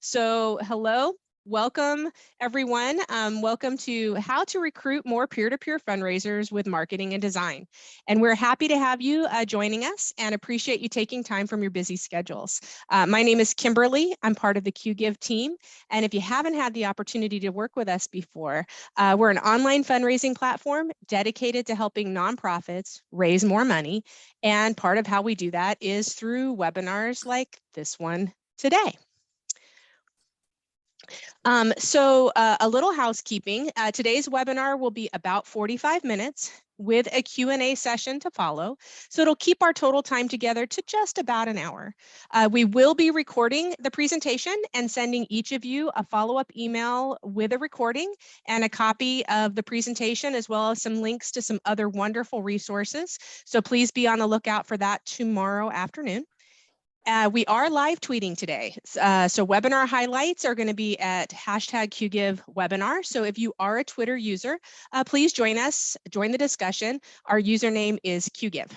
So hello, welcome everyone. Welcome to How to Recruit More Peer-to-Peer Fundraisers with Marketing and Design. And we're happy to have you joining us and appreciate you taking time from your busy schedules. My name is Kimberly. I'm part of the Qgiv team. And if you haven't had the opportunity to work with us before, we're an online fundraising platform dedicated to helping nonprofits raise more money. And part of how we do that is through webinars like this one today. A little housekeeping. Today's webinar will be about 45 minutes with a Q&A session to follow. So it'll keep our total time together to just about an hour. We will be recording the presentation and sending each of you a follow-up email with a recording and a copy of the presentation, as well as some links to some other wonderful resources. So please be on the lookout for that tomorrow afternoon. We are live tweeting today. So webinar highlights are going to be at #Qgiv webinar. So if you are a Twitter user, please join us, join the discussion. Our username is Qgiv.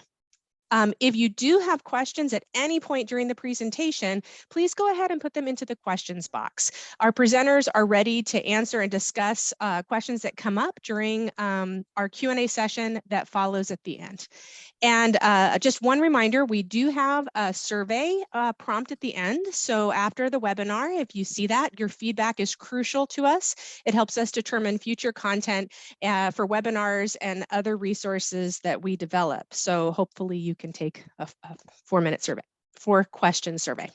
If you do have questions at any point during the presentation, please go ahead and put them into the questions box. Our presenters are ready to answer and discuss questions that come up during our Q&A session that follows at the end. And just one reminder, we do have a survey prompt at the end. So after the webinar, if you see that, your feedback is crucial to us. It helps us determine future content for webinars and other resources that we develop. So hopefully you can take a 4-minute survey, 4-question survey.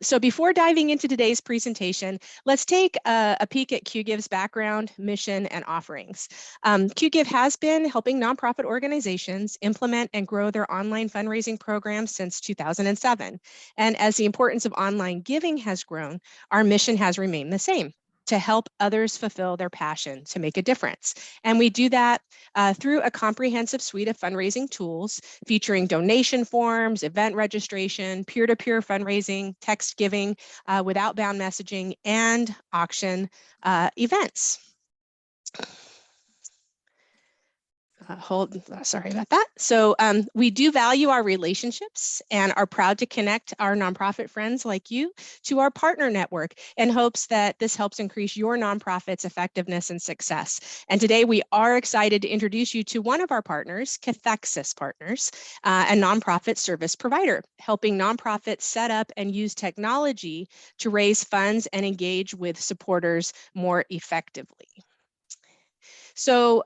So before diving into today's presentation, let's take a peek at Qgiv's background, mission, and offerings. Qgiv has been helping nonprofit organizations implement and grow their online fundraising programs since 2007. And as the importance of online giving has grown, our mission has remained the same: to help others fulfill their passion to make a difference. And we do that through a comprehensive suite of fundraising tools featuring donation forms, event registration, peer-to-peer fundraising, text giving with outbound messaging, and auction events. Sorry about that. So we do value our relationships and are proud to connect our nonprofit friends like you to our partner network in hopes that this helps increase your nonprofit's effectiveness and success. And today we are excited to introduce you to one of our partners, Cathexis Partners, a nonprofit service provider, helping nonprofits set up and use technology to raise funds and engage with supporters more effectively. So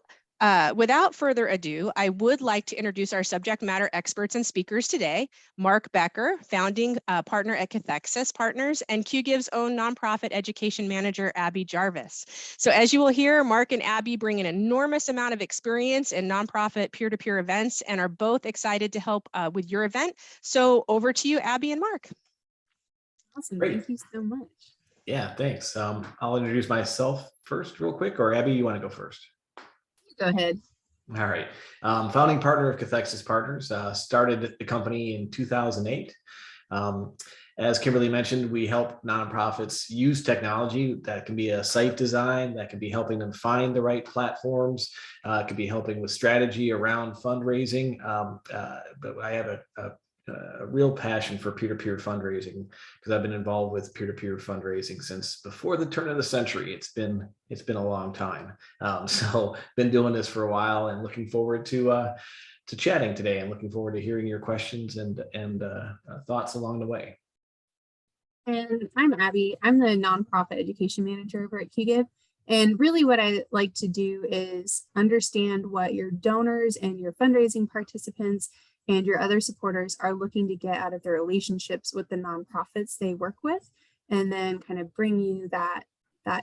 without further ado, I would like to introduce our subject matter experts and speakers today: Mark Becker, founding partner at Cathexis Partners, and Qgiv's own nonprofit education manager, Abby Jarvis. So as you will hear, Mark and Abby bring an enormous amount of experience in nonprofit peer-to-peer events and are both excited to help with your event. So over to you, Abby and Mark. Awesome. Great. Thank you so much. Yeah, thanks. I'll introduce myself first real quick, or Abby, you want to go first? Go ahead. All right. Founding partner of Cathexis Partners, started the company in 2008. As Kimberly mentioned, we help nonprofits use technology. That can be a site design, that can be helping them find the right platforms, it could be helping with strategy around fundraising. But I have a real passion for peer-to-peer fundraising because I've been involved with peer-to-peer fundraising since before the turn of the century. It's been a long time. So been doing this for a while and looking forward to chatting today, and looking forward to hearing your questions and thoughts along the way. And I'm Abby. I'm the nonprofit education manager over at Qgiv. And really what I like to do is understand what your donors and your fundraising participants and your other supporters are looking to get out of their relationships with the nonprofits they work with, and then kind of bring you that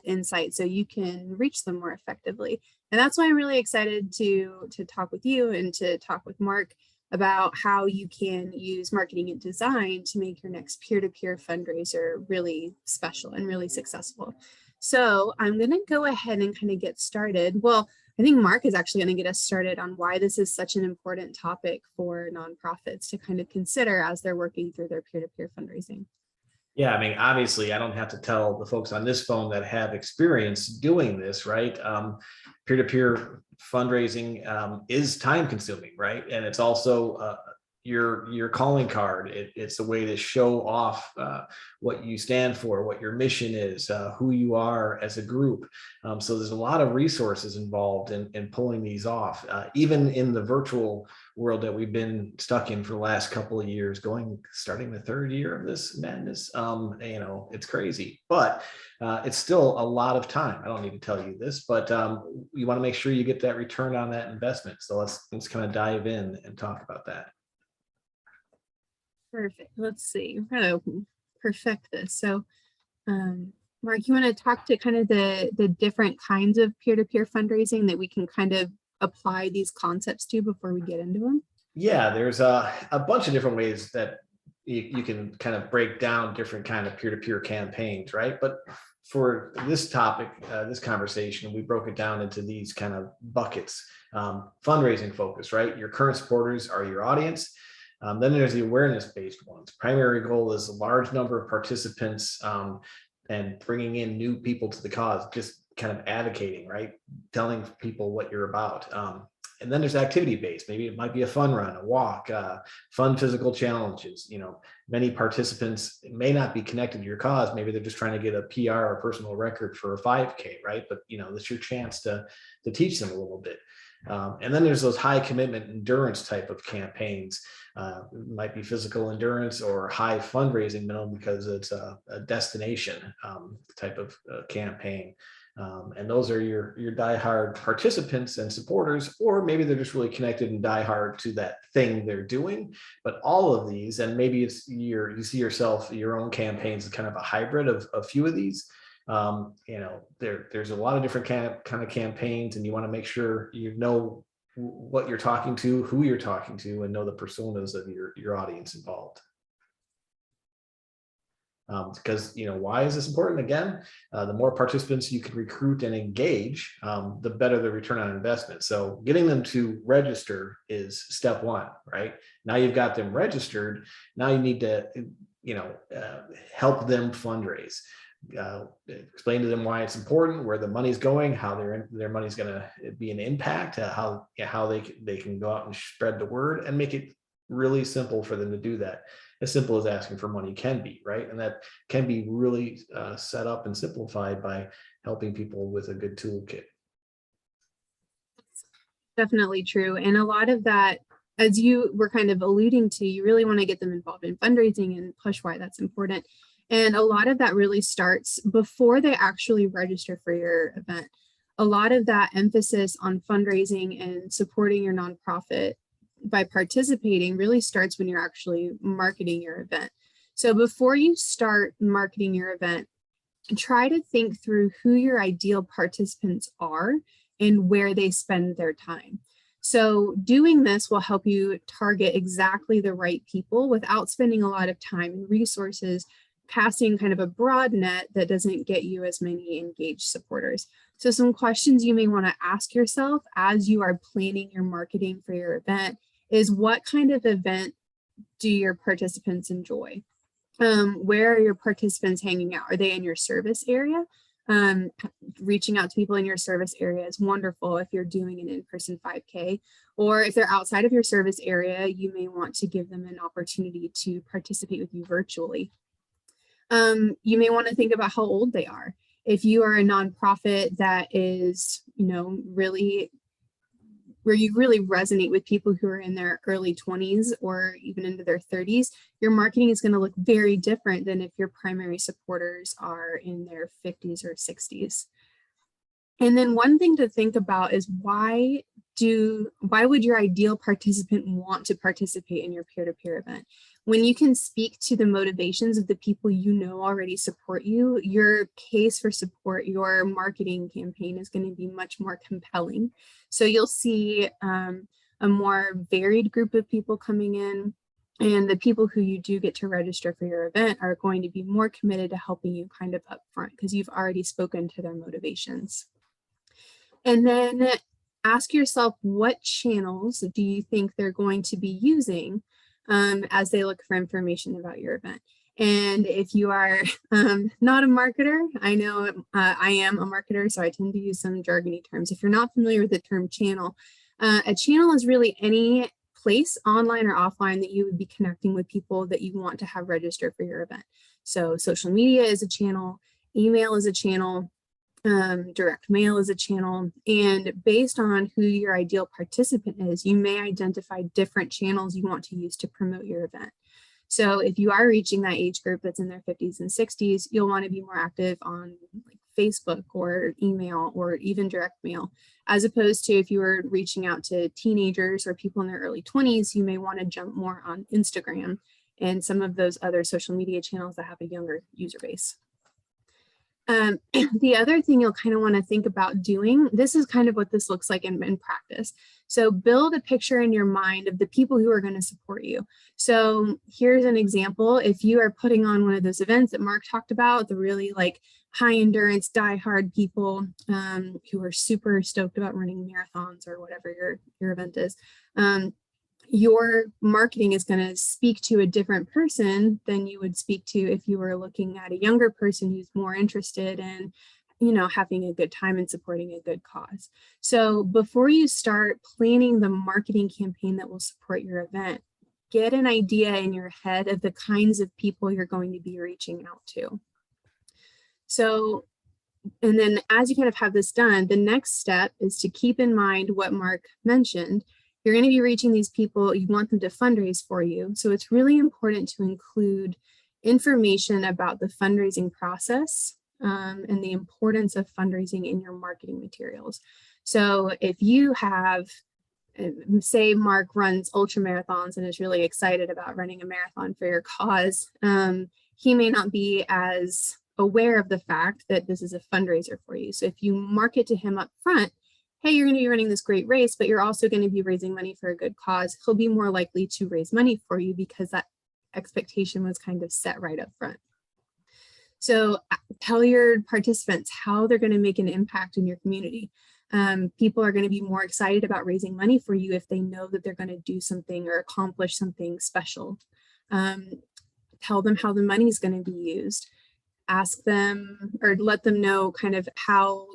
insight so you can reach them more effectively. And that's why I'm really excited to talk with you and to talk with Mark about how you can use marketing and design to make your next peer-to-peer fundraiser really special and really successful. So I'm going to go ahead and kind of get started. Well, I think Mark is actually going to get us started on why this is such an important topic for nonprofits to kind of consider as they're working through their peer-to-peer fundraising. Yeah, I mean, obviously, I don't have to tell the folks on this phone that have experience doing this, right? Peer-to-peer fundraising is time consuming, right? And it's also your calling card. It's a way to show off what you stand for, what your mission is, who you are as a group. So there's a lot of resources involved in pulling these off, even in the virtual world that we've been stuck in for the last couple of years, starting the third year of this madness. It's crazy, but it's still a lot of time. I don't need to tell you this, but you want to make sure you get that return on that investment. So let's kind of dive in and talk about that. Perfect. Let's see. We're going to perfect this. So, Mark, you want to talk to kind of the different kinds of peer-to-peer fundraising that we can kind of apply these concepts to before we get into them? Yeah, there's a bunch of different ways that you can kind of break down different kind of peer-to-peer campaigns, right? But for this topic, this conversation, we broke it down into these kind of buckets. Fundraising focus, right? Your current supporters are your audience. Then there's the awareness-based ones. Primary goal is a large number of participants and bringing in new people to the cause, just kind of advocating, right? Telling people what you're about. And then there's activity-based. Maybe it might be a fun run, a walk, fun physical challenges. Many participants may not be connected to your cause. Maybe they're just trying to get a PR or personal record for a 5K, right? But that's your chance to teach them a little bit. And then there's those high commitment endurance type of campaigns. It might be physical endurance or high fundraising minimum because it's a destination type of campaign. And those are your diehard participants and supporters, or maybe they're just really connected and diehard to that thing they're doing. But all of these, and maybe it's you see your own campaigns as kind of a hybrid of a few of these. There's a lot of different kind of campaigns, and you want to make sure you know what you're talking to, who you're talking to, and know the personas of your audience involved. Because why is this important? Again, the more participants you can recruit and engage, the better the return on investment. So getting them to register is step one, right? Now you've got them registered. Now you need to help them fundraise. Explain to them why it's important, where the money's going, how their money's going to be an impact, how they can go out and spread the word, and make it really simple for them to do that. As simple as asking for money can be, right? And that can be really set up and simplified by helping people with a good toolkit. Definitely true. And a lot of that, as you were kind of alluding to, you really want to get them involved in fundraising and push why that's important. And a lot of that really starts before they actually register for your event. A lot of that emphasis on fundraising and supporting your nonprofit by participating really starts when you're actually marketing your event. So before you start marketing your event, try to think through who your ideal participants are and where they spend their time. So doing this will help you target exactly the right people without spending a lot of time and resources casting kind of a broad net that doesn't get you as many engaged supporters. So some questions you may want to ask yourself as you are planning your marketing for your event is, what kind of event do your participants enjoy? Where are your participants hanging out? Are they in your service area? Reaching out to people in your service area is wonderful if you're doing an in-person 5K, or if they're outside of your service area, you may want to give them an opportunity to participate with you virtually. You may want to think about how old they are. If you are a nonprofit that is, really where you really resonate with people who are in their early 20s or even into their 30s, your marketing is going to look very different than if your primary supporters are in their 50s or 60s. And then one thing to think about is why would your ideal participant want to participate in your peer-to-peer event? When you can speak to the motivations of the people already support you, your case for support, your marketing campaign is going to be much more compelling. So you'll see a more varied group of people coming in, and the people who you do get to register for your event are going to be more committed to helping you kind of upfront because you've already spoken to their motivations. And then ask yourself, what channels do you think they're going to be using as they look for information about your event? And if you are not a marketer, I know I am a marketer, so I tend to use some jargony terms. If you're not familiar with the term channel, a channel is really any place online or offline that you would be connecting with people that you want to have register for your event. So social media is a channel, email is a channel, direct mail is a channel, and based on who your ideal participant is, you may identify different channels you want to use to promote your event. So if you are reaching that age group that's in their 50s and 60s, you'll want to be more active on like Facebook or email or even direct mail, as opposed to if you were reaching out to teenagers or people in their early 20s, you may want to jump more on Instagram and some of those other social media channels that have a younger user base. The other thing you'll kind of want to think about doing, this is kind of what this looks like in practice. So build a picture in your mind of the people who are going to support you. So here's an example. If you are putting on one of those events that Mark talked about, the really like high endurance, diehard people who are super stoked about running marathons or whatever your event is, your marketing is going to speak to a different person than you would speak to if you were looking at a younger person who's more interested in, you know, having a good time and supporting a good cause. So before you start planning the marketing campaign that will support your event, get an idea in your head of the kinds of people you're going to be reaching out to. So, and then as you kind of have this done, the next step is to keep in mind what Mark mentioned. You're going to be reaching these people, you want them to fundraise for you. So it's really important to include information about the fundraising process and the importance of fundraising in your marketing materials. So if you have, say Mark runs ultra marathons and is really excited about running a marathon for your cause, he may not be as aware of the fact that this is a fundraiser for you. So if you market to him up front, hey, you're going to be running this great race, but you're also going to be raising money for a good cause, he'll be more likely to raise money for you because that expectation was kind of set right up front. So tell your participants how they're going to make an impact in your community. People are going to be more excited about raising money for you if they know that they're going to do something or accomplish something special. Tell them how the money is going to be used. Ask them or let them know kind of how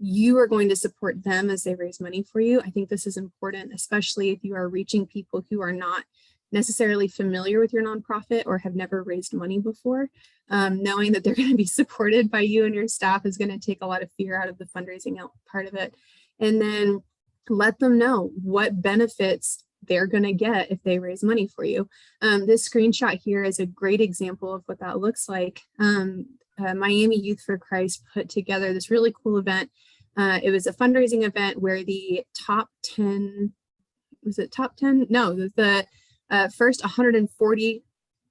you are going to support them as they raise money for you. I think this is important, especially if you are reaching people who are not necessarily familiar with your nonprofit or have never raised money before. Knowing that they're going to be supported by you and your staff is going to take a lot of fear out of the fundraising part of it. And then let them know what benefits they're going to get if they raise money for you. This screenshot here is a great example of what that looks like. Miami Youth for Christ put together this really cool event. It was a fundraising event where the top 10, was it top 10? No, the first 140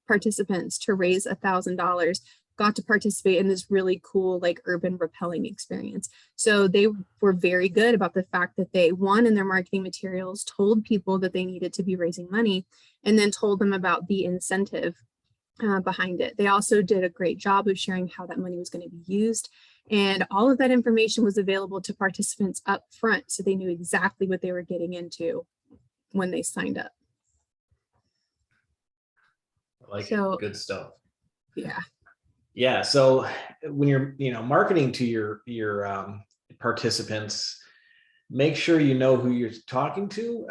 participants to raise $1,000 got to participate in this really cool like urban rappelling experience. So they were very good about the fact that they, one, in their marketing materials told people that they needed to be raising money and then told them about the incentive behind it. They also did a great job of sharing how that money was going to be used. And all of that information was available to participants up front, so they knew exactly what they were getting into when they signed up. Like so, good stuff. Yeah. Yeah. So when you're, marketing to your participants, make sure you know who you're talking to.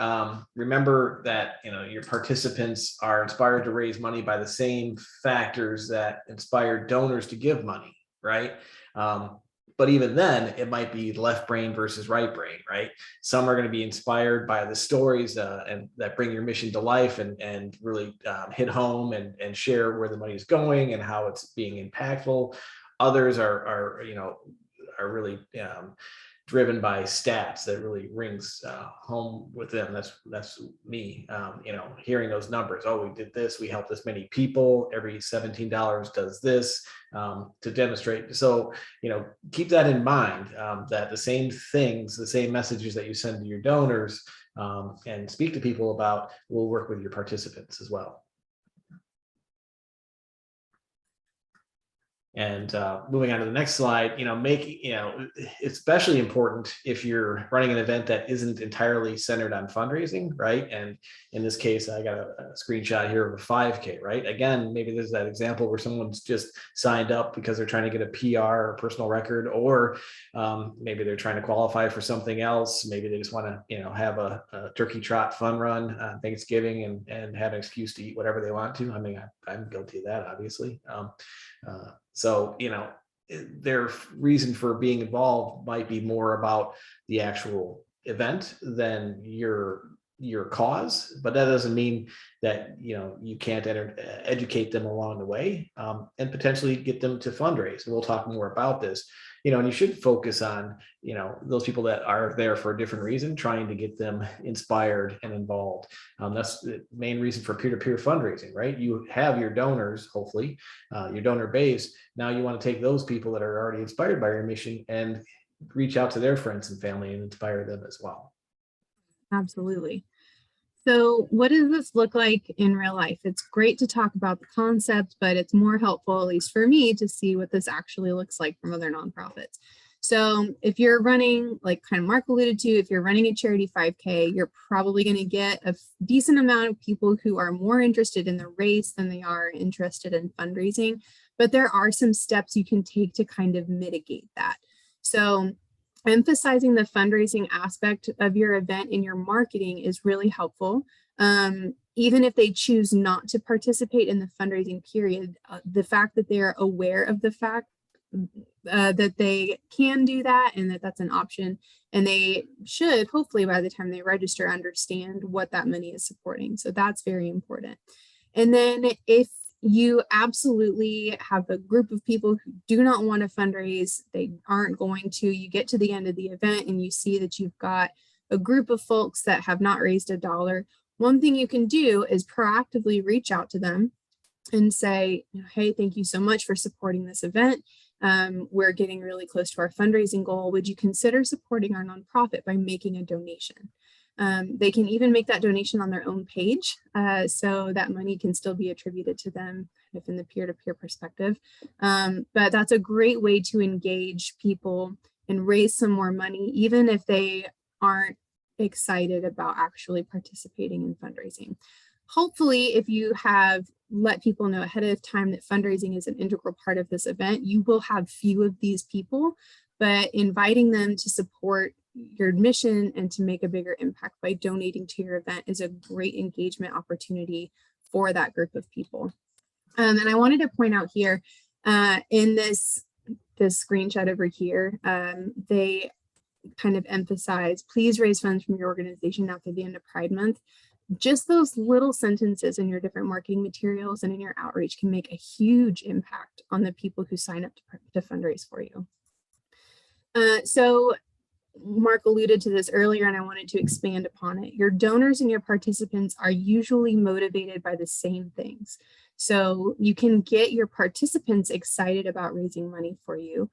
Remember that, your participants are inspired to raise money by the same factors that inspire donors to give money, right? But even then, it might be left brain versus right brain, right? Some are going to be inspired by the stories and that bring your mission to life and really hit home and share where the money is going and how it's being impactful. Others are really driven by stats that really rings home with them. That's me, hearing those numbers. Oh, we did this, we helped this many people, every $17 does this, to demonstrate. So, keep that in mind, that the same things, the same messages that you send to your donors and speak to people about will work with your participants as well. And moving on to the next slide, it's especially important if you're running an event that isn't entirely centered on fundraising, right? And in this case, I got a screenshot here of a 5K, right? Again, maybe there's that example where someone's just signed up because they're trying to get a PR or personal record, or maybe they're trying to qualify for something else. Maybe they just want to, have a turkey trot fun run on Thanksgiving and have an excuse to eat whatever they want to. I mean, I'm guilty of that, obviously. So, their reason for being involved might be more about the actual event than your cause, but that doesn't mean that, you can't educate them along the way, and potentially get them to fundraise. And we'll talk more about this, and you should focus on, those people that are there for a different reason, trying to get them inspired and involved. That's the main reason for peer-to-peer fundraising, right? You have your donors, hopefully, your donor base. Now you want to take those people that are already inspired by your mission and reach out to their friends and family and inspire them as well. Absolutely. So what does this look like in real life? It's great to talk about the concept, but it's more helpful, at least for me, to see what this actually looks like from other nonprofits. So if you're running, like kind of Mark alluded to, if you're running a charity 5K, you're probably going to get a decent amount of people who are more interested in the race than they are interested in fundraising. But there are some steps you can take to kind of mitigate that. So emphasizing the fundraising aspect of your event in your marketing is really helpful. Even if they choose not to participate in the fundraising period, the fact that they're aware of the fact that they can do that and that that's an option, and they should, hopefully by the time they register, understand what that money is supporting. So that's very important. And then if you absolutely have a group of people who do not want to fundraise, they aren't going to, you get to the end of the event and you see that you've got a group of folks that have not raised $1, one thing you can do is proactively reach out to them and say, hey, thank you so much for supporting this event. We're getting really close to our fundraising goal. Would you consider supporting our nonprofit by making a donation? They can even make that donation on their own page, so that money can still be attributed to them kind of in the peer-to-peer perspective. But that's a great way to engage people and raise some more money, even if they aren't excited about actually participating in fundraising. Hopefully, if you have let people know ahead of time that fundraising is an integral part of this event, you will have few of these people, but inviting them to support your mission and to make a bigger impact by donating to your event is a great engagement opportunity for that group of people. And I wanted to point out here in this screenshot over here, they kind of emphasize, please raise funds from your organization after the end of Pride Month. Just those little sentences in your different marketing materials and in your outreach can make a huge impact on the people who sign up to fundraise for you. So Mark alluded to this earlier, and I wanted to expand upon it. Your donors and your participants are usually motivated by the same things. So you can get your participants excited about raising money for you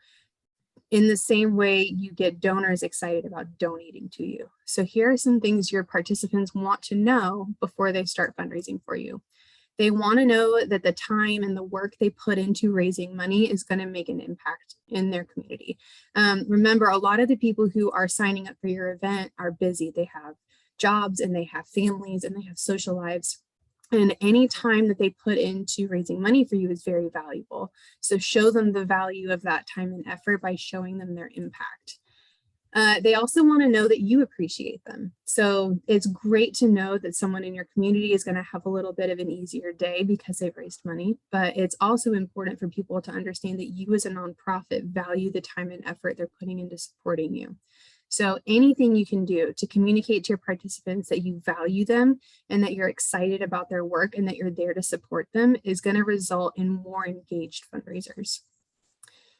in the same way you get donors excited about donating to you. So here are some things your participants want to know before they start fundraising for you. They want to know that the time and the work they put into raising money is going to make an impact in their community. Remember, a lot of the people who are signing up for your event are busy. They have jobs and they have families and they have social lives. And any time that they put into raising money for you is very valuable. So show them the value of that time and effort by showing them their impact. They also want to know that you appreciate them. So it's great to know that someone in your community is going to have a little bit of an easier day because they've raised money, but it's also important for people to understand that you as a nonprofit value the time and effort they're putting into supporting you. So anything you can do to communicate to your participants that you value them and that you're excited about their work and that you're there to support them is going to result in more engaged fundraisers.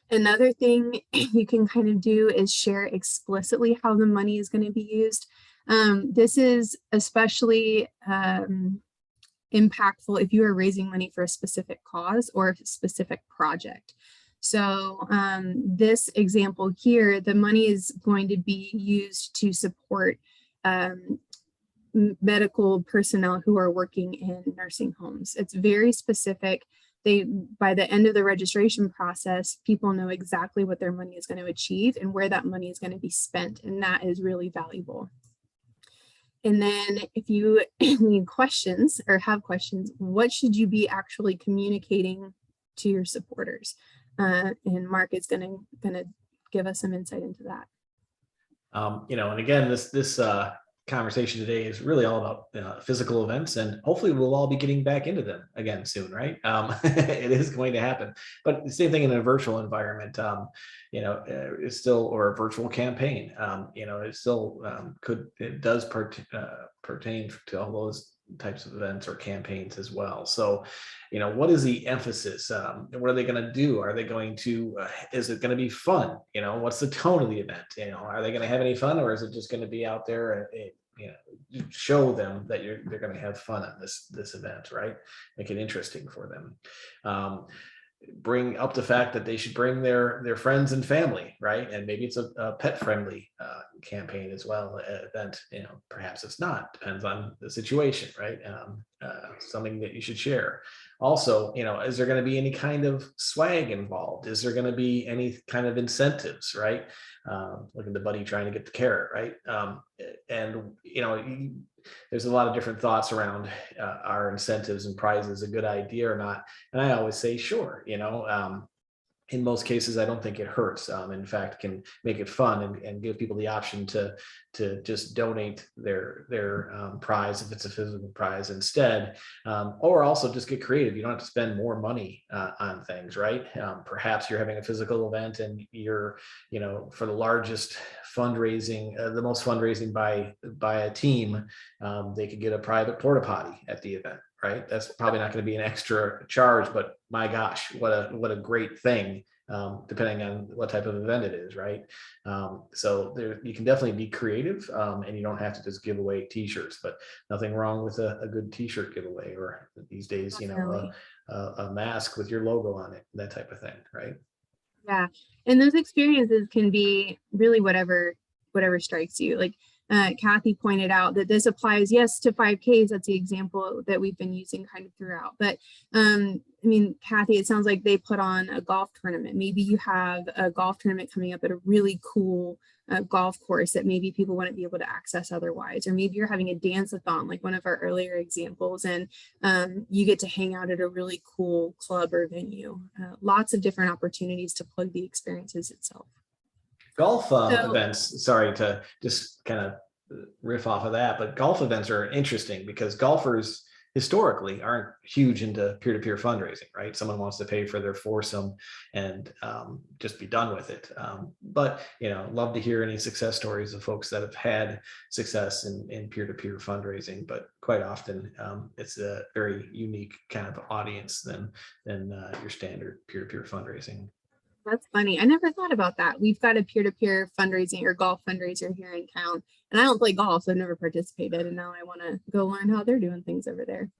Another thing you can kind of do is share explicitly how the money is going to be used. This is especially impactful if you are raising money for a specific cause or a specific project. So this example here, the money is going to be used to support medical personnel who are working in nursing homes. It's very specific. by the end of the registration process, people know exactly what their money is going to achieve and where that money is going to be spent. And that is really valuable. And then if you need questions or have questions, what should you be actually communicating to your supporters? And Mark is going to give us some insight into that. And again, this conversation today is really all about physical events, and hopefully we'll all be getting back into them again soon, right? It is going to happen, but the same thing in a virtual environment, it's still, or a virtual campaign, it still it does pertain to all those types of events or campaigns as well. So, what is the emphasis? What are they going to do? Are they going to, is it going to be fun? What's the tone of the event? Are they going to have any fun, or is it just going to be out there and, show them that they're going to have fun at this event, right? Make it interesting for them. Bring up the fact that they should bring their friends and family, right? And maybe it's a pet friendly campaign as well, event. Perhaps it's not, depends on the situation, right? Something that you should share. Also, is there going to be any kind of swag involved? Is there going to be any kind of incentives, right? Look at the buddy trying to get the carrot, right? There's a lot of different thoughts around are incentives and prizes a good idea or not? And I always say, sure, in most cases, I don't think it hurts. In fact, can make it fun and give people the option to just donate their prize if it's a physical prize instead, or also just get creative. You don't have to spend more money on things, right? Perhaps you're having a physical event and you're, for the largest fundraising, the most fundraising by a team, they could get a private porta potty at the event. Right, that's probably not going to be an extra charge, but my gosh, what a great thing, depending on what type of event it is, right? So you can definitely be creative, and you don't have to just give away t-shirts, but nothing wrong with a good t-shirt giveaway, or these days, a mask with your logo on it, that type of thing, right? Yeah, and those experiences can be really whatever strikes you. Like Kathy pointed out that this applies, yes, to 5Ks. That's the example that we've been using kind of throughout. But Kathy, it sounds like they put on a golf tournament. Maybe you have a golf tournament coming up at a really cool golf course that maybe people wouldn't be able to access otherwise. Or maybe you're having a dance-a-thon, like one of our earlier examples, and you get to hang out at a really cool club or venue. Lots of different opportunities to plug the experiences itself. Golf events, sorry to just kind of riff off of that, but golf events are interesting because golfers historically aren't huge into peer-to-peer fundraising, right? Someone wants to pay for their foursome and just be done with it. But, love to hear any success stories of folks that have had success in peer-to-peer fundraising, but quite often it's a very unique kind of audience than your standard peer-to-peer fundraising. That's funny. I never thought about that. We've got a peer-to-peer fundraising or golf fundraiser here in town, and I don't play golf, so I've never participated, and now I want to go learn how they're doing things over there.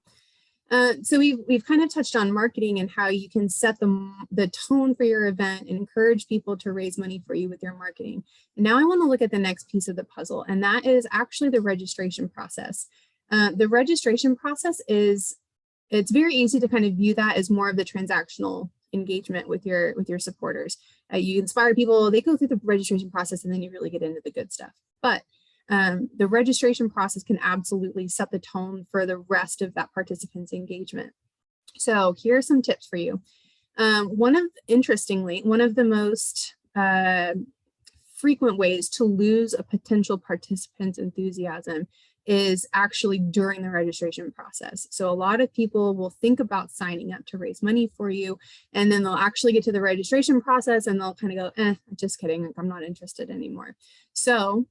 So we've kind of touched on marketing and how you can set the tone for your event and encourage people to raise money for you with your marketing. And now I want to look at the next piece of the puzzle, and that is actually the registration process. The registration process it's very easy to kind of view that as more of the transactional engagement with your supporters. You inspire people, they go through the registration process, and then you really get into the good stuff. But the registration process can absolutely set the tone for the rest of that participant's engagement. So here are some tips for you. Interestingly, one of the most frequent ways to lose a potential participant's enthusiasm is actually during the registration process. So a lot of people will think about signing up to raise money for you, and then they'll actually get to the registration process and they'll kind of go, just kidding, I'm not interested anymore. So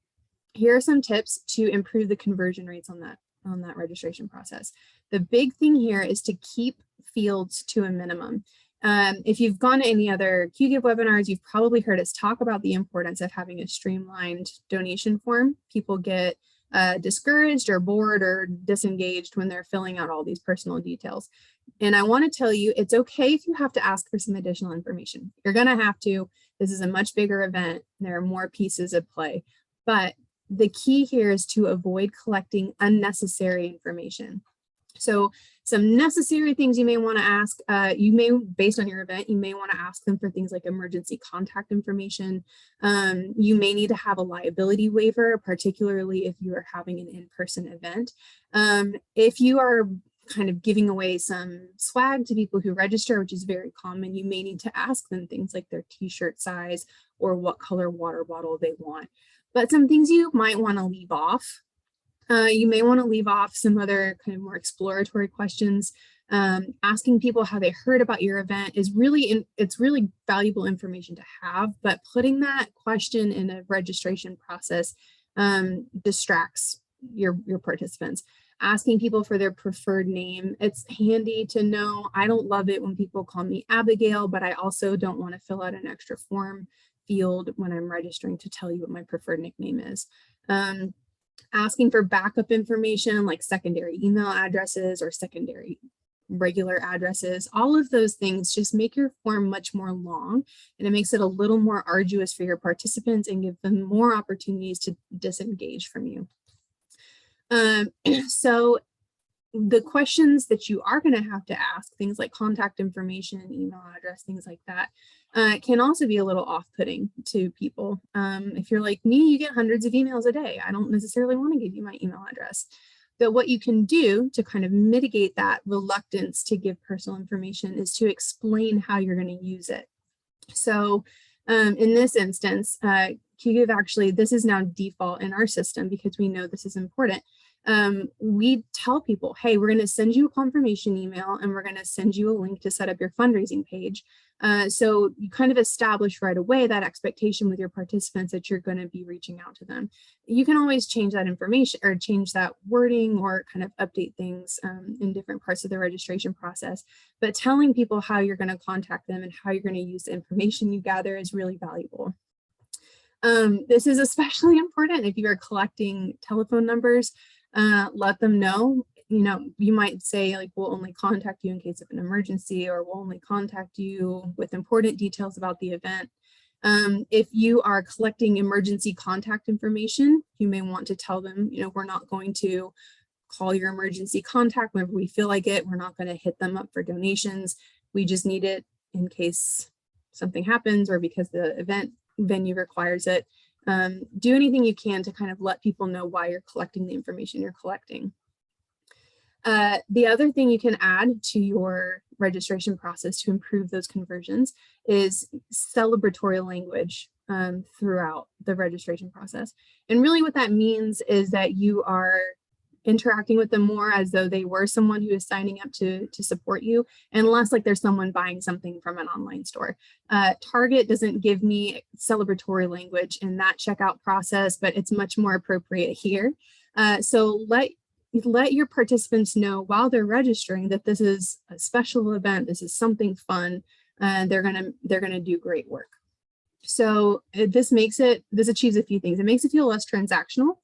here are some tips to improve the conversion rates on that registration process. The big thing here is to keep fields to a minimum. If you've gone to any other Qgiv webinars, you've probably heard us talk about the importance of having a streamlined donation form. People get discouraged or bored or disengaged when they're filling out all these personal details. And I want to tell you, it's okay if you have to ask for some additional information. You're going to have to. This is a much bigger event. There are more pieces at play. But the key here is to avoid collecting unnecessary information. So some necessary things you may want to ask, based on your event, you may want to ask them for things like emergency contact information. You may need to have a liability waiver, particularly if you are having an in-person event. If you are kind of giving away some swag to people who register, which is very common, you may need to ask them things like their t-shirt size or what color water bottle they want. But some things you might want to leave off. You may want to leave off some other kind of more exploratory questions. Asking people how they heard about your event is it's really valuable information to have, but putting that question in a registration process distracts your participants. Asking people for their preferred name. It's handy to know. I don't love it when people call me Abigail, but I also don't want to fill out an extra form field when I'm registering to tell you what my preferred nickname is. Asking for backup information like secondary email addresses or secondary regular addresses. All of those things just make your form much more long, and it makes it a little more arduous for your participants and give them more opportunities to disengage from you. So the questions that you are going to have to ask, things like contact information, email address, things like that, can also be a little off-putting to people. If you're like me, you get hundreds of emails a day. I don't necessarily want to give you my email address. But what you can do to kind of mitigate that reluctance to give personal information is to explain how you're going to use it. So in this instance, Qgiv actually, this is now default in our system because we know this is important. We tell people, hey, we're going to send you a confirmation email and we're going to send you a link to set up your fundraising page. So you kind of establish right away that expectation with your participants that you're going to be reaching out to them. You can always change that information or change that wording or kind of update things in different parts of the registration process. But telling people how you're going to contact them and how you're going to use the information you gather is really valuable. This is especially important if you are collecting telephone numbers. Let them know, you might say like, we'll only contact you in case of an emergency, or we'll only contact you with important details about the event. If you are collecting emergency contact information, you may want to tell them, we're not going to call your emergency contact whenever we feel like it. We're not going to hit them up for donations. We just need it in case something happens or because the event venue requires it. Do anything you can to kind of let people know why you're collecting the information you're collecting. The other thing you can add to your registration process to improve those conversions is celebratory language throughout the registration process. And really what that means is that you are interacting with them more as though they were someone who is signing up to support you, and less like there's someone buying something from an online store. Target doesn't give me celebratory language in that checkout process, but it's much more appropriate here. So let your participants know while they're registering that this is a special event, this is something fun, and they're gonna do great work. So this achieves a few things. It makes it feel less transactional.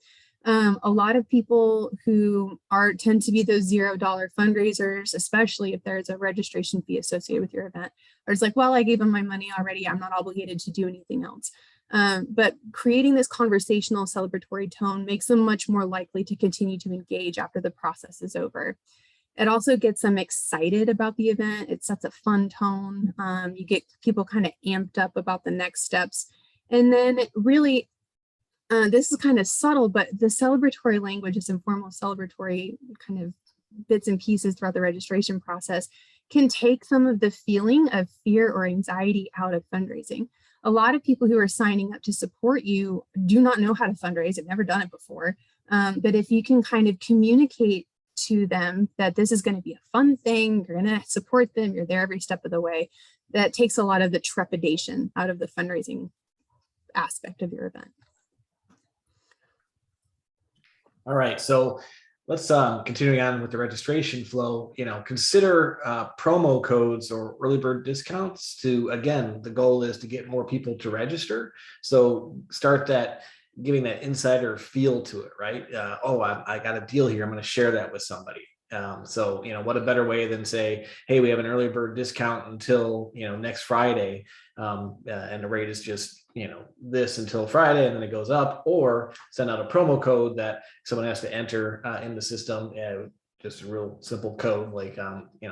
A lot of people who tend to be those $0 fundraisers, especially if there's a registration fee associated with your event, are just like, well, I gave them my money already, I'm not obligated to do anything else. But creating this conversational celebratory tone makes them much more likely to continue to engage after the process is over. It also gets them excited about the event. It sets a fun tone. You get people kind of amped up about the next steps. And then really, this is kind of subtle, but the celebratory language, this informal celebratory kind of bits and pieces throughout the registration process can take some of the feeling of fear or anxiety out of fundraising. A lot of people who are signing up to support you do not know how to fundraise. They've never done it before. But if you can kind of communicate to them that this is going to be a fun thing, you're going to support them, you're there every step of the way, that takes a lot of the trepidation out of the fundraising aspect of your event. All right, so let's continuing on with the registration flow. Consider promo codes or early bird discounts to, again, the goal is to get more people to register. So start giving that insider feel to it, right? I got a deal here, I'm going to share that with somebody. So what a better way than say, hey, we have an early bird discount until next Friday, and the rate is just this until Friday, and then it goes up, or send out a promo code that someone has to enter in the system just a real simple code like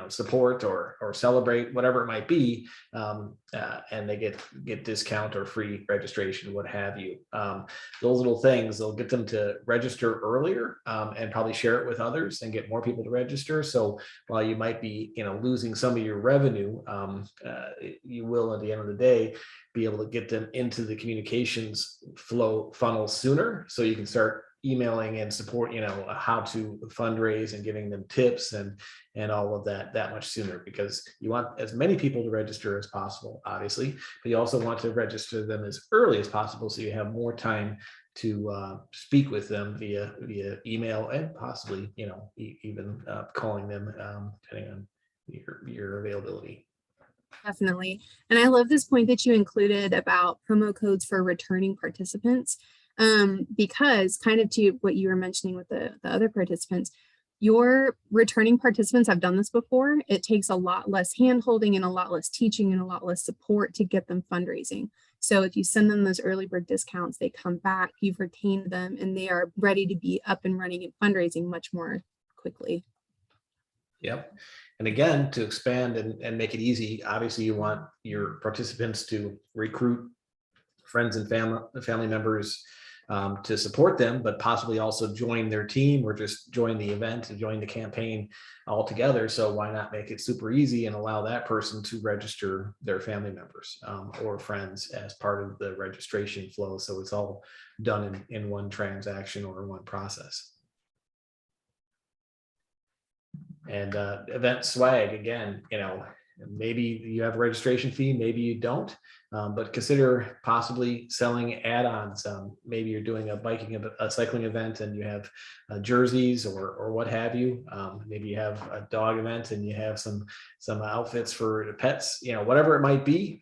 support or celebrate, whatever it might be, and they get discount or free registration, what have you. Those little things, they'll get them to register earlier, and probably share it with others and get more people to register. So while you might be losing some of your revenue, you will at the end of the day be able to get them into the communications flow funnel sooner, so you can start emailing and support, how to fundraise and giving them tips and all of that much sooner, because you want as many people to register as possible, obviously, but you also want to register them as early as possible, so you have more time to speak with them via email and possibly, even calling them, depending on your availability. Definitely. And I love this point that you included about promo codes for returning participants, because kind of to what you were mentioning with the other participants, your returning participants have done this before. It takes a lot less hand-holding and a lot less teaching and a lot less support to get them fundraising. So if you send them those early bird discounts, they come back, you've retained them, and they are ready to be up and running and fundraising much more quickly. Yep. And again, to expand and make it easy, obviously you want your participants to recruit friends and family members to support them, but possibly also join their team or just join the event and join the campaign all together. So why not make it super easy and allow that person to register their family members or friends as part of the registration flow, so it's all done in one transaction or one process. And event swag, again, maybe you have a registration fee, maybe you don't, but consider possibly selling add-ons. Maybe you're doing a cycling event and you have jerseys or what have you. Maybe you have a dog event and you have some outfits for the pets, whatever it might be.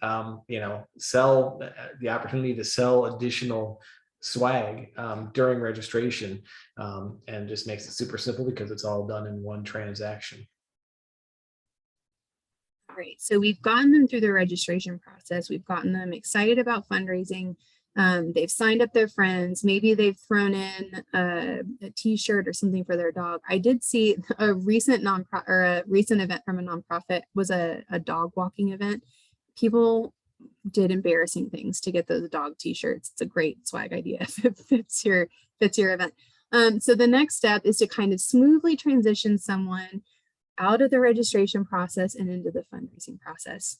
Sell the opportunity to sell additional swag during registration, and just makes it super simple because it's all done in one transaction. Great. So we've gotten them through the registration process. We've gotten them excited about fundraising. They've signed up their friends. Maybe they've thrown in a t-shirt or something for their dog. I did see a recent event from a nonprofit was a dog walking event. People did embarrassing things to get those dog t-shirts. It's a great swag idea if it fits your event. So the next step is to kind of smoothly transition someone out of the registration process and into the fundraising process.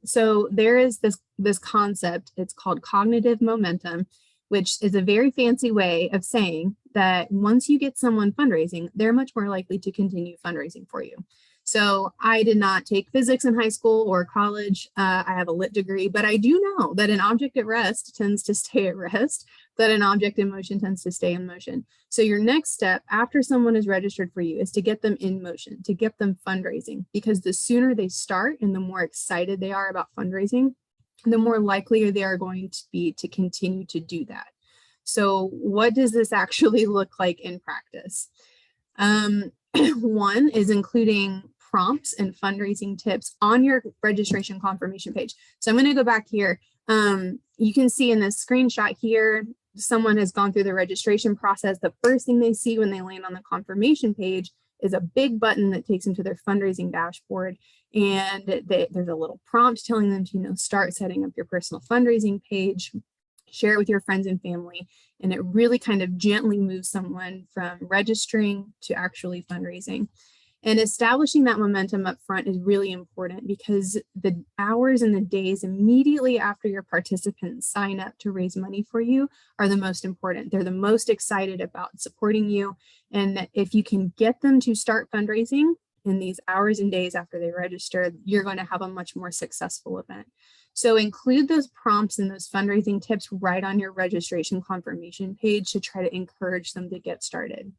So there is this concept, it's called cognitive momentum, which is a very fancy way of saying that once you get someone fundraising, they're much more likely to continue fundraising for you. So I did not take physics in high school or college. I have a lit degree, but I do know that an object at rest tends to stay at rest, that an object in motion tends to stay in motion. So your next step after someone is registered for you is to get them in motion, to get them fundraising, because the sooner they start and the more excited they are about fundraising, the more likely they are going to be to continue to do that. So what does this actually look like in practice? One is including prompts and fundraising tips on your registration confirmation page. So I'm going to go back here. You can see in this screenshot here, someone has gone through the registration process. The first thing they see when they land on the confirmation page is a big button that takes them to their fundraising dashboard. And there's a little prompt telling them to, start setting up your personal fundraising page, share it with your friends and family. And it really kind of gently moves someone from registering to actually fundraising. And establishing that momentum up front is really important, because the hours and the days immediately after your participants sign up to raise money for you are the most important. They're the most excited about supporting you. And if you can get them to start fundraising in these hours and days after they register, you're going to have a much more successful event. So include those prompts and those fundraising tips right on your registration confirmation page to try to encourage them to get started.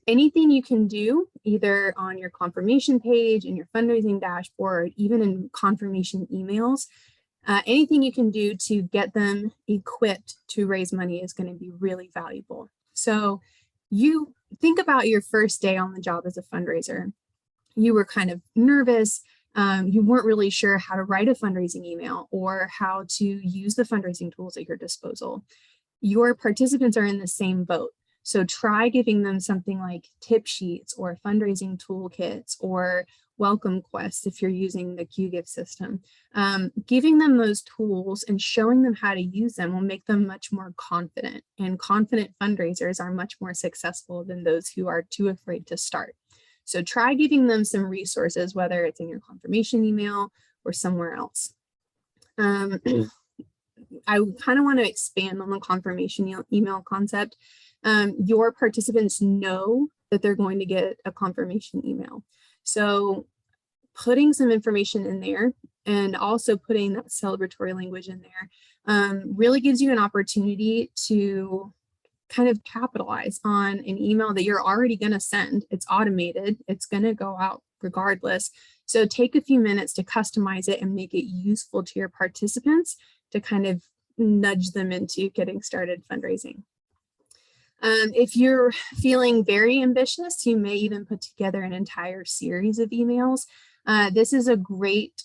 Anything you can do either on your confirmation page, in your fundraising dashboard, even in confirmation emails, anything you can do to get them equipped to raise money is going to be really valuable. So you think about your first day on the job as a fundraiser. You were kind of nervous. You weren't really sure how to write a fundraising email or how to use the fundraising tools at your disposal. Your participants are in the same boat. So try giving them something like tip sheets or fundraising toolkits or welcome quests if you're using the Qgiv system. Giving them those tools and showing them how to use them will make them much more confident, and confident fundraisers are much more successful than those who are too afraid to start. So try giving them some resources, whether it's in your confirmation email or somewhere else. I kind of want to expand on the confirmation email concept. Your participants know that they're going to get a confirmation email. So putting some information in there and also putting that celebratory language in there really gives you an opportunity to kind of capitalize on an email that you're already going to send. It's automated. It's going to go out regardless. So take a few minutes to customize it and make it useful to your participants to kind of nudge them into getting started fundraising. If you're feeling very ambitious, you may even put together an entire series of emails. This is a great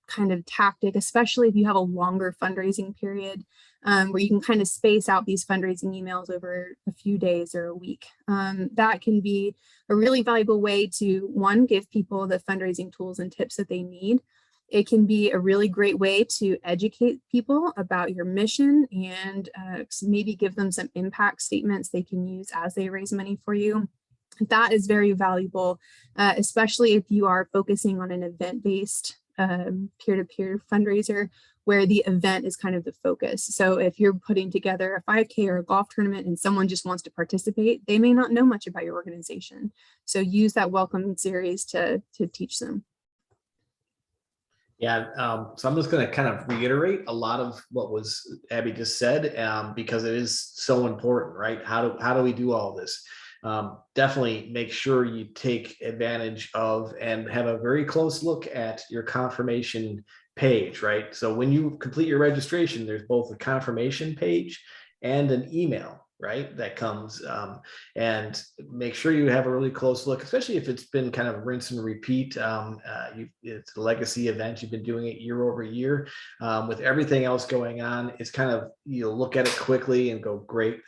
kind of tactic, especially if you have a longer fundraising period where you can kind of space out these fundraising emails over a few days or a week. That can be a really valuable way to, one, give people the fundraising tools and tips that they need. It can be a really great way to educate people about your mission and maybe give them some impact statements they can use as they raise money for you. That is very valuable, especially if you are focusing on an event-based peer-to-peer fundraiser where the event is kind of the focus. So if you're putting together a 5K or a golf tournament and someone just wants to participate, they may not know much about your organization. So use that welcome series to teach them. Yeah, so I'm just going to kind of reiterate a lot of what was Abby just said, because it is so important, right? How do we do all this? Definitely make sure you take advantage of and have a very close look at your confirmation page, right? So when you complete your registration, there's both a confirmation page and an email, right? That comes, and make sure you have a really close look, especially if it's been kind of rinse and repeat. It's a legacy event. You've been doing it year over year. With everything else going on, it's kind of, you'll look at it quickly and go, great.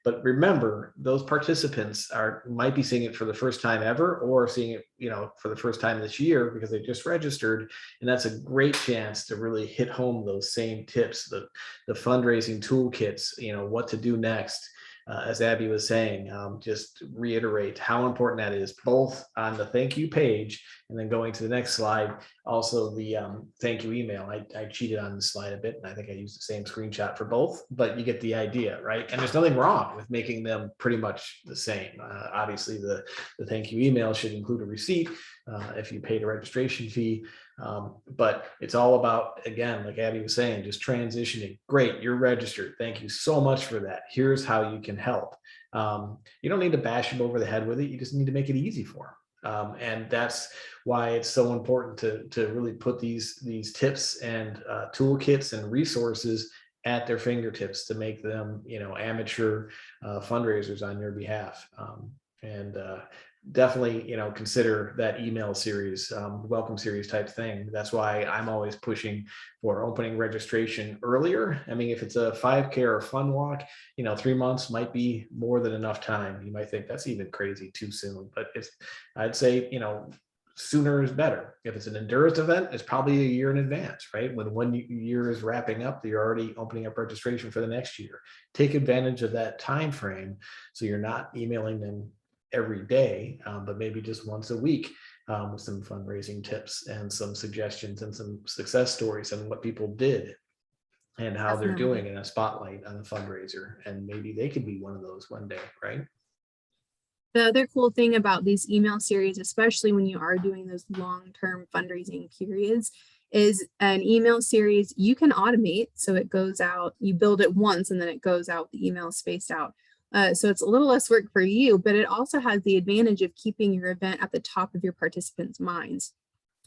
But remember, those participants might be seeing it for the first time ever, or seeing it, for the first time this year because they just registered. And that's a great chance to really hit home those same tips, the fundraising toolkits, what to do next. As Abby was saying, just reiterate how important that is, both on the thank you page and then going to the next slide, also the thank you email. I cheated on the slide a bit, and I think I used the same screenshot for both, but you get the idea, right? And there's nothing wrong with making them pretty much the same. Obviously, the thank you email should include a receipt if you paid a registration fee. But it's all about, again, like Abby was saying, just transitioning. Great, you're registered. Thank you so much for that. Here's how you can help. You don't need to bash them over the head with it. You just need to make it easy for them. And that's why it's so important to really put these tips and toolkits and resources at their fingertips to make them, amateur fundraisers on your behalf. And definitely, consider that email series, welcome series type thing. That's why I'm always pushing for opening registration earlier. I mean, if it's a 5K or a fun walk, 3 months might be more than enough time. You might think that's even crazy too soon, but I'd say, sooner is better. If it's an endurance event, it's probably a year in advance, right? When 1 year is wrapping up, you're already opening up registration for the next year. Take advantage of that time frame so you're not emailing them every day, but maybe just once a week with some fundraising tips and some suggestions and some success stories and what people did and how they're doing in a spotlight on a fundraiser. And maybe they could be one of those one day, right? The other cool thing about these email series, especially when you are doing those long-term fundraising periods, is an email series you can automate. So it goes out, you build it once and then it goes out, the email spaced out. So it's a little less work for you, but it also has the advantage of keeping your event at the top of your participants' minds.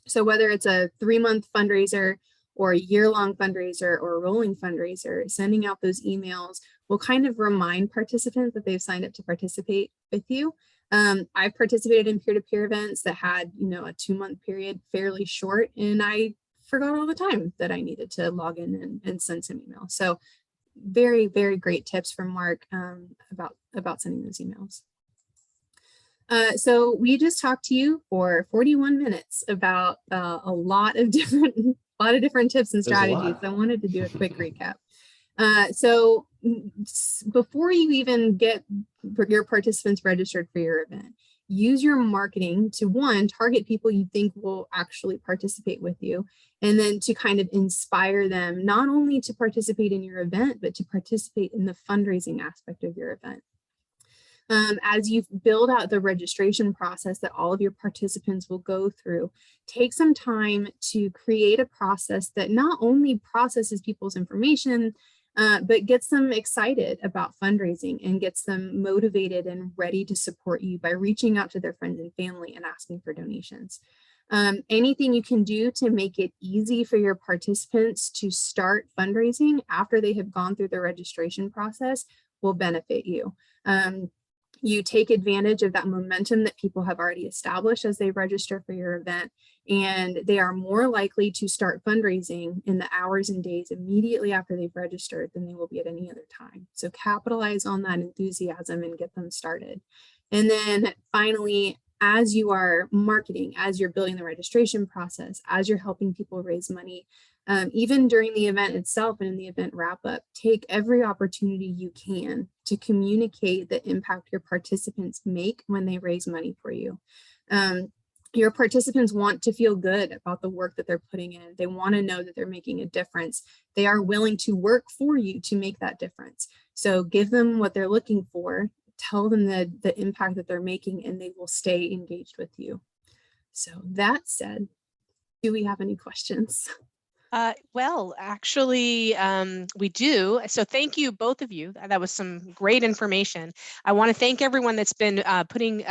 So whether it's a 3-month fundraiser or a year-long fundraiser or a rolling fundraiser, sending out those emails will kind of remind participants that they've signed up to participate with you. I've participated in peer-to-peer events that had, a 2-month period, fairly short, and I forgot all the time that I needed to log in and send some email. So very, very great tips from Mark about sending those emails. So we just talked to you for 41 minutes about a lot of different tips and strategies. I wanted to do a quick recap. So before you even get your participants registered for your event, use your marketing to, one, target people you think will actually participate with you, and then to kind of inspire them not only to participate in your event, but to participate in the fundraising aspect of your event. As you build out the registration process that all of your participants will go through, take some time to create a process that not only processes people's information, but gets them excited about fundraising and gets them motivated and ready to support you by reaching out to their friends and family and asking for donations. Anything you can do to make it easy for your participants to start fundraising after they have gone through the registration process will benefit you. You take advantage of that momentum that people have already established as they register for your event, and they are more likely to start fundraising in the hours and days immediately after they've registered than they will be at any other time. So capitalize on that enthusiasm and get them started. And then finally, as you are marketing, as you're building the registration process, as you're helping people raise money, even during the event itself and in the event wrap up, take every opportunity you can to communicate the impact your participants make when they raise money for you. Your participants want to feel good about the work that they're putting in. They want to know that they're making a difference. They are willing to work for you to make that difference. So give them what they're looking for, tell them the impact that they're making, and they will stay engaged with you. So that said, do we have any questions? Well, actually, we do. So thank you, both of you. That was some great information. I want to thank everyone that's been putting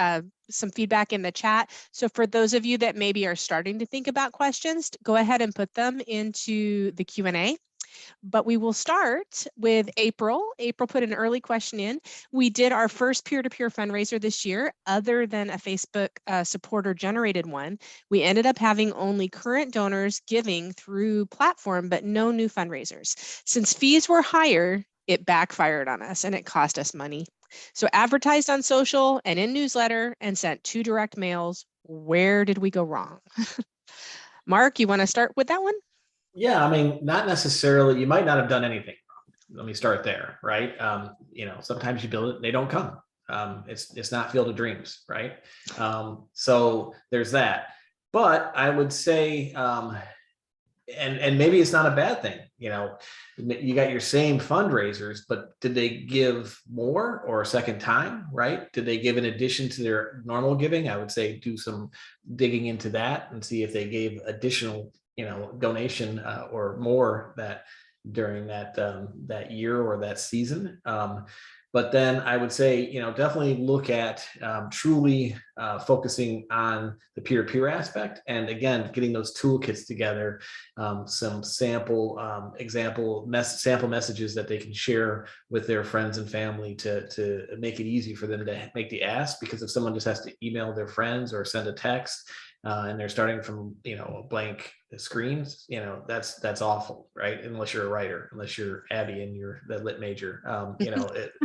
some feedback in the chat. So for those of you that maybe are starting to think about questions, go ahead and put them into the Q&A. But we will start with April. April put an early question in. We did our first peer-to-peer fundraiser this year, other than a Facebook supporter-generated one. We ended up having only current donors giving through platform, but no new fundraisers. Since fees were higher, it backfired on us and it cost us money. So advertised on social and in newsletter and sent 2 direct mails. Where did we go wrong? Mark, you want to start with that one? Yeah, I mean, not necessarily. You might not have done anything wrong. Let me start there, right? Sometimes you build it, they don't come. It's not Field of Dreams, right? So there's that. But I would say, and maybe it's not a bad thing. You got your same fundraisers, but did they give more or a second time, right? Did they give in addition to their normal giving? I would say do some digging into that and see if they gave additional donation or more that during that year or that season. But then I would say, definitely look at truly focusing on the peer-to-peer aspect. And again, getting those toolkits together, some sample sample messages that they can share with their friends and family to make it easy for them to make the ask. Because if someone just has to email their friends or send a text, and they're starting from blank screens, that's awful, right? Unless you're a writer, unless you're Abby and you're the lit major,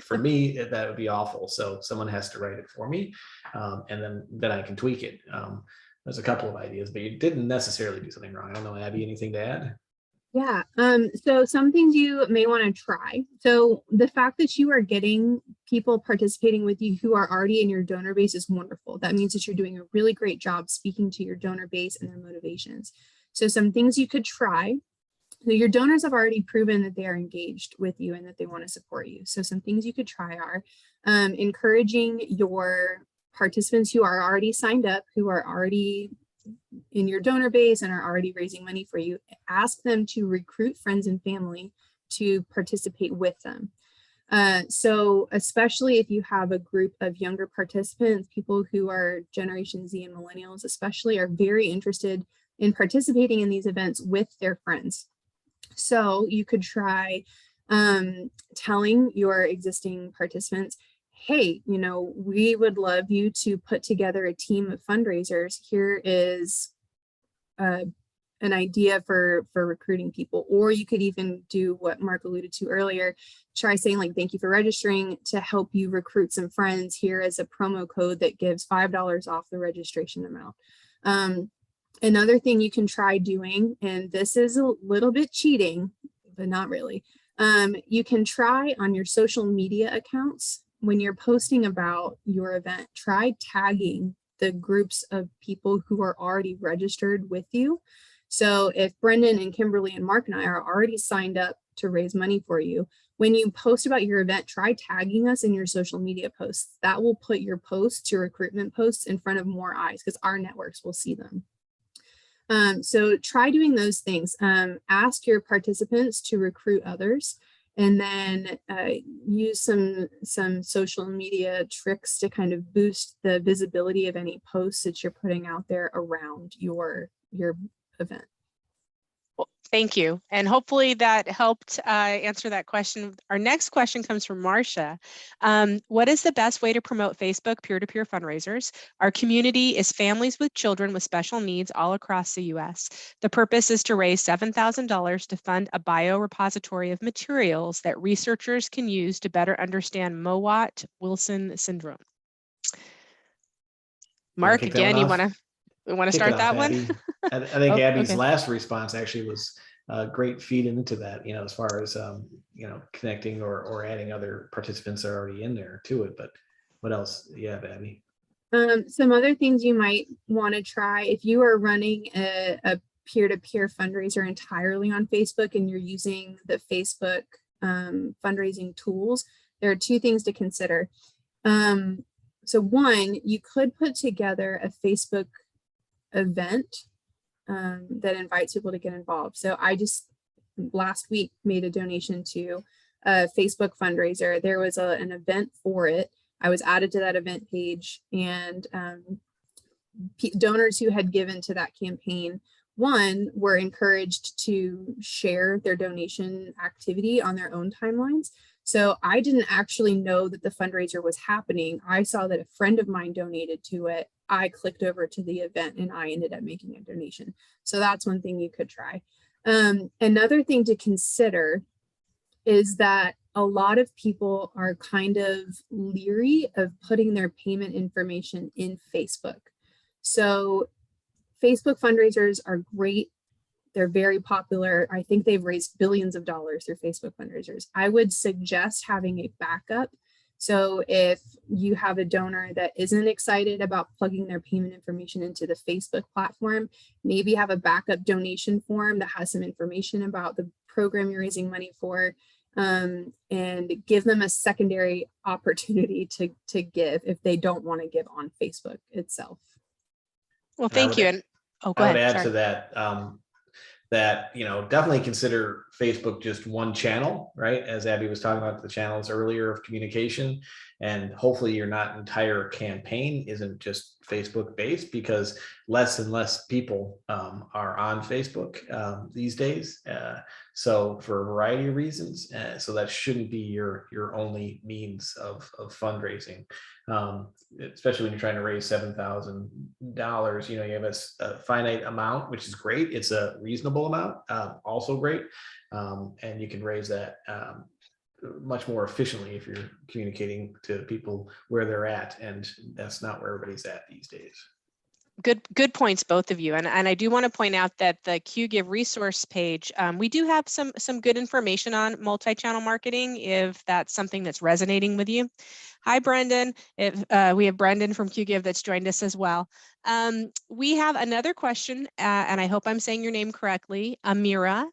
for me that would be awful. So someone has to write it for me, and then I can tweak it. There's a couple of ideas, but you didn't necessarily do something wrong. I don't know, Abby, anything to add? Yeah, so some things you may want to try. So the fact that you are getting people participating with you who are already in your donor base is wonderful. That means that you're doing a really great job speaking to your donor base and their motivations. So some things you could try. So your donors have already proven that they are engaged with you and that they want to support you. So some things you could try are encouraging your participants who are already signed up, who are already in your donor base and are already raising money for you, ask them to recruit friends and family to participate with them. So especially if you have a group of younger participants, people who are Generation Z and millennials especially are very interested in participating in these events with their friends. So you could try telling your existing participants, hey, we would love you to put together a team of fundraisers. Here is a an idea for recruiting people. Or you could even do what Mark alluded to earlier, try saying like, thank you for registering, to help you recruit some friends. Here is a promo code that gives $5 off the registration amount. Another thing you can try doing, and this is a little bit cheating, but not really. You can try on your social media accounts, when you're posting about your event, try tagging the groups of people who are already registered with you. So if Brendan and Kimberly and Mark and I are already signed up to raise money for you, when you post about your event, try tagging us in your social media posts. That will put your posts, your recruitment posts, in front of more eyes, because our networks will see them. So try doing those things. Ask your participants to recruit others, and then use some social media tricks to kind of boost the visibility of any posts that you're putting out there around your event. Well, thank you. And hopefully that helped answer that question. Our next question comes from Marcia. What is the best way to promote Facebook peer-to-peer fundraisers? Our community is families with children with special needs all across the US. The purpose is to raise $7,000 to fund a biorepository of materials that researchers can use to better understand Mowat-Wilson syndrome. Mark, again, you want to start that one? I think Abby's okay. last response actually was a great feed into that, as far as, connecting or adding other participants that are already in there to it. But what else do you have, Abby? Some other things you might want to try, if you are running a peer-to-peer fundraiser entirely on Facebook and you're using the Facebook fundraising tools, there are two things to consider. So one, you could put together a Facebook event that invites people to get involved. So I just last week made a donation to a Facebook fundraiser. There was an event for it. I was added to that event page, and donors who had given to that campaign, one, were encouraged to share their donation activity on their own timelines. So I didn't actually know that the fundraiser was happening. I saw that a friend of mine donated to it. I clicked over to the event and I ended up making a donation. So that's one thing you could try. Another thing to consider is that a lot of people are kind of leery of putting their payment information in Facebook. So Facebook fundraisers are great. They're very popular. I think they've raised billions of dollars through Facebook fundraisers. I would suggest having a backup. So if you have a donor that isn't excited about plugging their payment information into the Facebook platform, maybe have a backup donation form that has some information about the program you're raising money for, and give them a secondary opportunity to give if they don't want to give on Facebook itself. Well, thank you. And oh, go ahead. I would add to that, that, definitely consider Facebook just one channel, right? As Abby was talking about the channels earlier of communication, and hopefully your entire campaign isn't just Facebook based, because less and less people are on Facebook these days. So for a variety of reasons, so that shouldn't be your only means of fundraising, especially when you're trying to raise $7,000. You have a finite amount, which is great. It's a reasonable amount, also great, and you can raise that much more efficiently if you're communicating to people where they're at, and that's not where everybody's at these days. Good points, both of you. And I do want to point out that the Qgiv resource page, we do have some good information on multi-channel marketing, if that's something that's resonating with you. Hi, Brendan. We have Brendan from Qgiv that's joined us as well. We have another question, and I hope I'm saying your name correctly, Amira.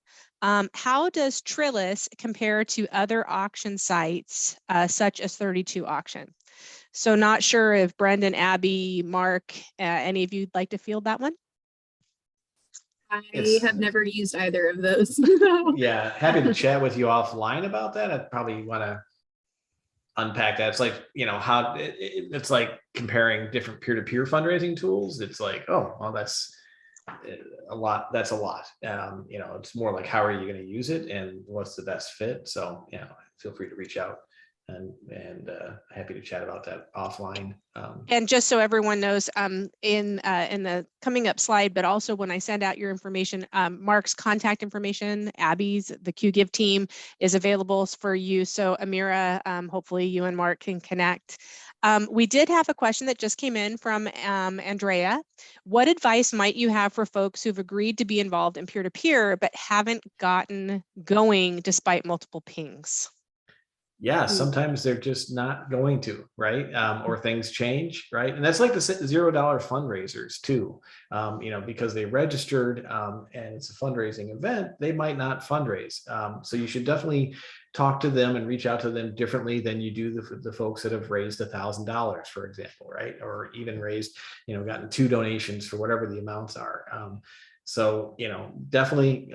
How does Trillis compare to other auction sites, such as 32 Auction? So not sure if Brendan, Abby, Mark, any of you'd like to field that one? I have never used either of those. Yeah, happy to chat with you offline about that. I'd probably want to unpack that. It's like, how it's like comparing different peer-to-peer fundraising tools. It's like, oh, well, that's a lot. That's a lot. It's more like, how are you going to use it and what's the best fit? So, feel free to reach out and happy to chat about that offline. And just so everyone knows, in the coming up slide, but also when I send out your information, Mark's contact information, Abby's, the Qgiv team is available for you. So Amira, hopefully you and Mark can connect. We did have a question that just came in from Andrea. What advice might you have for folks who've agreed to be involved in peer-to-peer but haven't gotten going despite multiple pings? Yeah, sometimes they're just not going to, right? Or things change, right? And that's like the $0 fundraisers too, because they registered and it's a fundraising event, they might not fundraise. So you should definitely talk to them and reach out to them differently than you do the folks that have raised $1,000, for example, right? Or even raised, gotten 2 donations for whatever the amounts are. So, definitely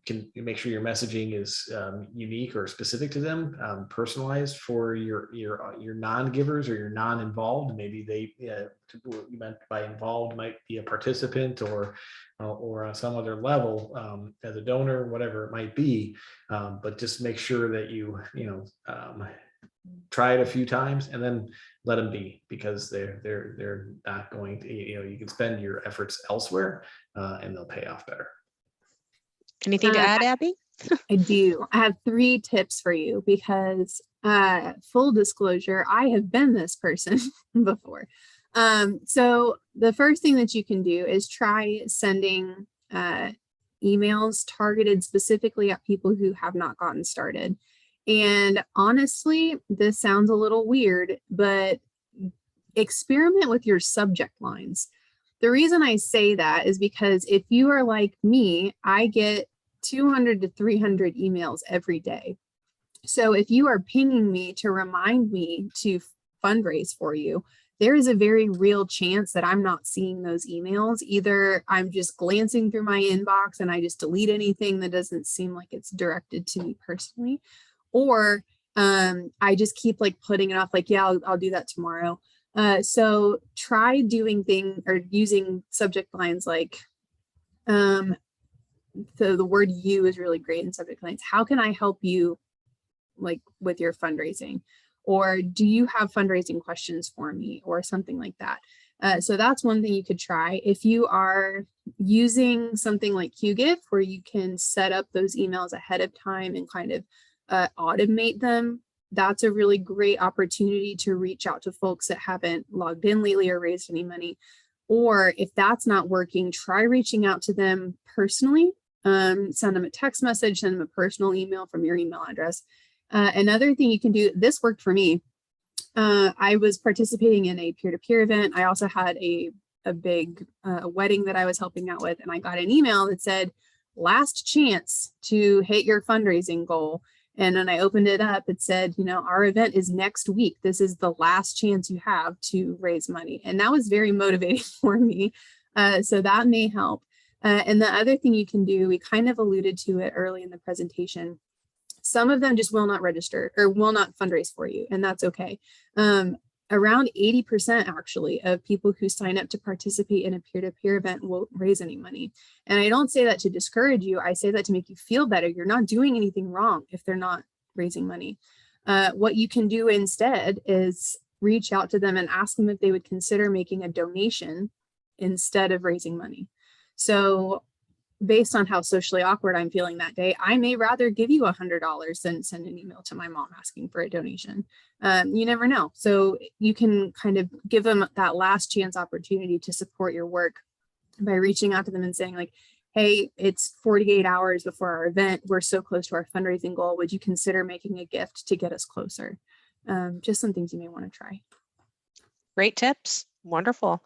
can make sure your messaging is unique or specific to them, personalized for your non-givers or your non-involved. Maybe they, what you meant by involved might be a participant or on some other level as a donor, whatever it might be. But just make sure that you try it a few times and then let them be, because they're not going to, you can spend your efforts elsewhere and they'll pay off better. Anything to add, Abby? I do. I have 3 tips for you because full disclosure, I have been this person before. So the first thing that you can do is try sending emails targeted specifically at people who have not gotten started. And honestly, this sounds a little weird, but experiment with your subject lines. The reason I say that is because if you are like me, I get 200 to 300 emails every day. So if you are pinging me to remind me to fundraise for you, there is a very real chance that I'm not seeing those emails. Either I'm just glancing through my inbox and I just delete anything that doesn't seem like it's directed to me personally, or I just keep putting it off, yeah, I'll do that tomorrow. So try doing things or using subject lines like, the word "you" is really great in subject lines. How can I help you with your fundraising? Or do you have fundraising questions for me, or something like that? So that's one thing you could try. If you are using something like Qgiv, where you can set up those emails ahead of time and kind of automate them, that's a really great opportunity to reach out to folks that haven't logged in lately or raised any money. Or if that's not working, try reaching out to them personally. Send them a text message, send them a personal email from your email address. Another thing you can do, this worked for me. I was participating in a peer-to-peer event. I also had a big wedding that I was helping out with, and I got an email that said, last chance to hit your fundraising goal. And when I opened it up, it said, our event is next week. This is the last chance you have to raise money. And that was very motivating for me. So that may help. And the other thing you can do, we kind of alluded to it early in the presentation. Some of them just will not register or will not fundraise for you, and that's okay. Around 80% actually of people who sign up to participate in a peer-to-peer event won't raise any money. And I don't say that to discourage you. I say that to make you feel better. You're not doing anything wrong if they're not raising money. What you can do instead is reach out to them and ask them if they would consider making a donation instead of raising money. So based on how socially awkward I'm feeling that day, I may rather give you $100 than send an email to my mom asking for a donation. You never know. So you can kind of give them that last chance opportunity to support your work by reaching out to them and saying hey, it's 48 hours before our event. We're so close to our fundraising goal. Would you consider making a gift to get us closer? Just some things you may want to try. Great tips. Wonderful.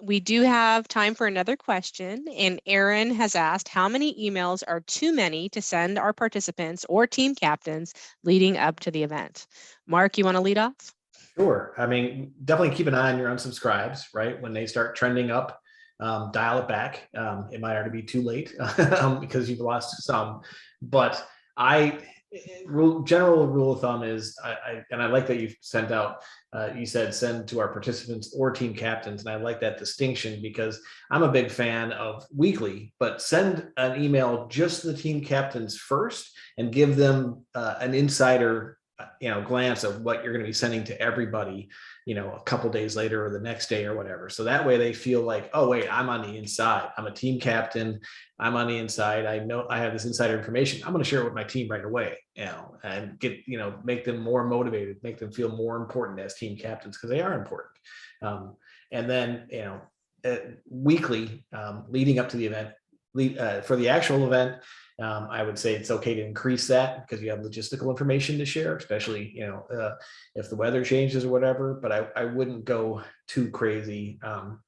We do have time for another question, and Aaron has asked, how many emails are too many to send our participants or team captains leading up to the event? Mark, you want to lead off? Sure. I mean, definitely keep an eye on your unsubscribes, right? When they start trending up, dial it back. It might already be too late because you've lost some, but general rule of thumb is, and I like that you sent out, you said send to our participants or team captains. And I like that distinction because I'm a big fan of weekly, but send an email just to the team captains first and give them an insider glance of what you're going to be sending to everybody, a couple days later or the next day or whatever. So that way they feel like, oh, wait, I'm on the inside. I'm a team captain. I'm on the inside. I know I have this insider information. I'm going to share it with my team right away, and get, make them more motivated, make them feel more important as team captains, because they are important. And then, weekly, leading up to the event, for the actual event, I would say it's okay to increase that because you have logistical information to share, especially, if the weather changes or whatever, but I wouldn't go too crazy,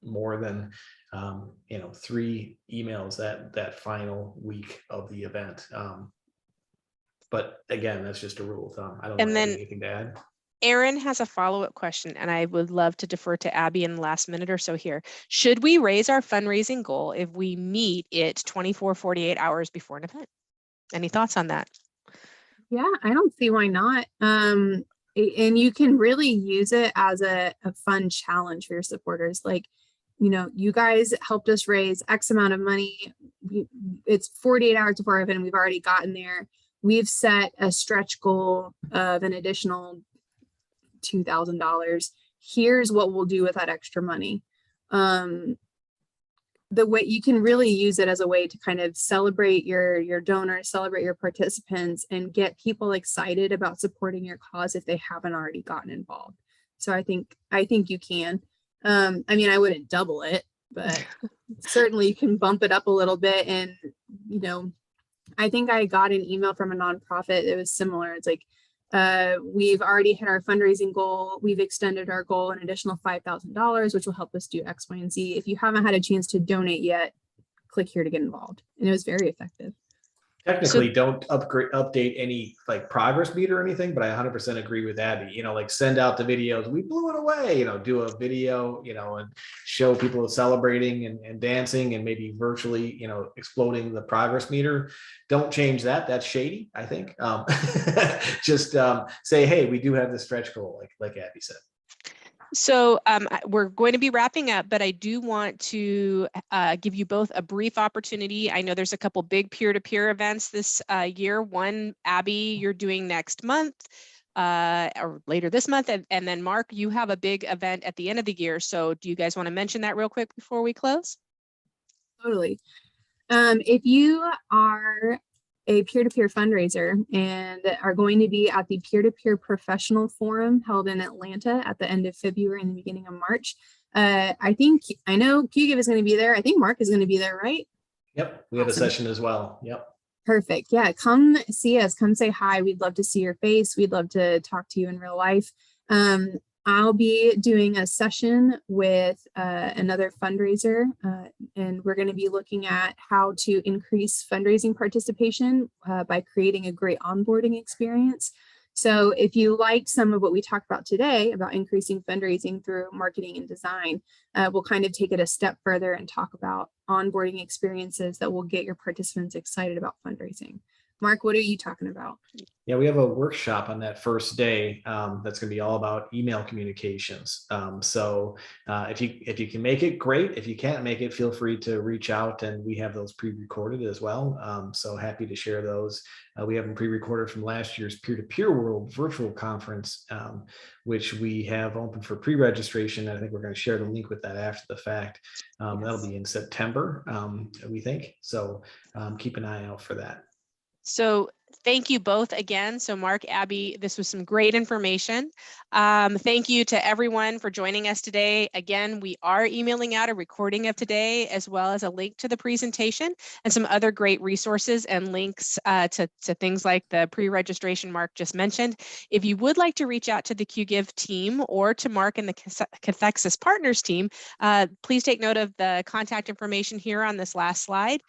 more than, 3 emails that final week of the event. But again, that's just a rule of thumb. I don't know anything to add. Aaron has a follow-up question, and I would love to defer to Abby in the last minute or so here. Should we raise our fundraising goal if we meet it 24, 48 hours before an event? Any thoughts on that? Yeah, I don't see why not. And you can really use it as a fun challenge for your supporters. Like, you guys helped us raise X amount of money. It's 48 hours before our event, and we've already gotten there. We've set a stretch goal of an additional $2,000. Here's what we'll do with that extra money. The way you can really use it as a way to kind of celebrate your donors, celebrate your participants, and get people excited about supporting your cause if they haven't already gotten involved. So I think you can. I wouldn't double it, but certainly you can bump it up a little bit. And I think I got an email from a nonprofit. It was similar. It's like, we've already hit our fundraising goal. We've extended our goal an additional $5,000, which will help us do X, Y, and Z. If you haven't had a chance to donate yet, click here to get involved. And it was very effective. Technically, don't update any like progress meter or anything, but I 100% agree with Abby. Send out the videos. We blew it away. Do a video, and show people celebrating and dancing and maybe virtually, exploding the progress meter. Don't change that. That's shady, I think. Just say, hey, we do have this stretch goal, like Abby said. So we're going to be wrapping up, but I do want to give you both a brief opportunity. I know there's a couple big peer-to-peer events this year. One, Abby, you're doing next month or later this month. And then Mark, you have a big event at the end of the year. So do you guys want to mention that real quick before we close? Totally. If you are a peer-to-peer fundraiser and are going to be at the peer-to-peer professional forum held in Atlanta at the end of February and the beginning of March. I know Qgiv is going to be there. I think Mark is going to be there, right? Yep, we have a session as well. Yep. Perfect. Yeah, come see us. Come say hi. We'd love to see your face. We'd love to talk to you in real life. I'll be doing a session with another fundraiser, and we're going to be looking at how to increase fundraising participation by creating a great onboarding experience. So if you liked some of what we talked about today about increasing fundraising through marketing and design, we'll kind of take it a step further and talk about onboarding experiences that will get your participants excited about fundraising. Mark, what are you talking about? Yeah, we have a workshop on that first day that's going to be all about email communications. So if you can make it, great. If you can't make it, feel free to reach out, and we have those pre-recorded as well. So happy to share those. We have them pre-recorded from last year's Peer-to-Peer World virtual conference, which we have open for pre-registration. I think we're going to share the link with that after the fact. Yes. That'll be in September, we think. So keep an eye out for that. So thank you both again. So Mark, Abby, this was some great information. Thank you to everyone for joining us today. Again, we are emailing out a recording of today, as well as a link to the presentation and some other great resources and links to things like the pre-registration Mark just mentioned. If you would like to reach out to the Qgiv team or to Mark and the Cathexis Partners team, please take note of the contact information here on this last slide.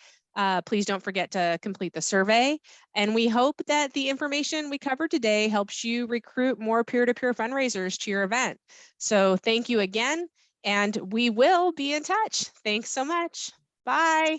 Please don't forget to complete the survey. And we hope that the information we covered today helps you recruit more peer-to-peer fundraisers to your event. So thank you again, and we will be in touch. Thanks so much. Bye.